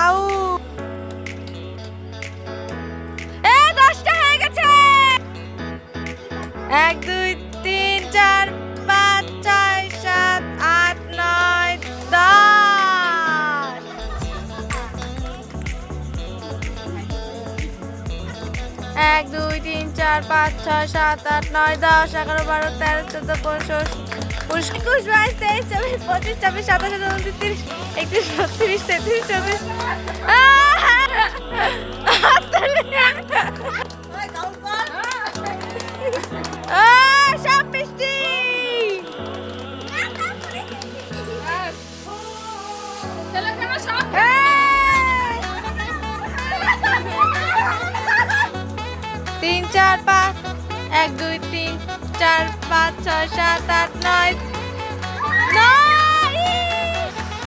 আউ 10টা হয়ে গেছে। 1 2 3 4 5 6 7 8 9 10। 1 2 3 4 5 6 7 8 9 10 11 12 13 14 15 16 21 22 23 24 25 26 27 28 29 30 31 32 34 সব মিষ্টি। তিন চার পাঁচ 1 2 3 4 5 6 7 8 9 9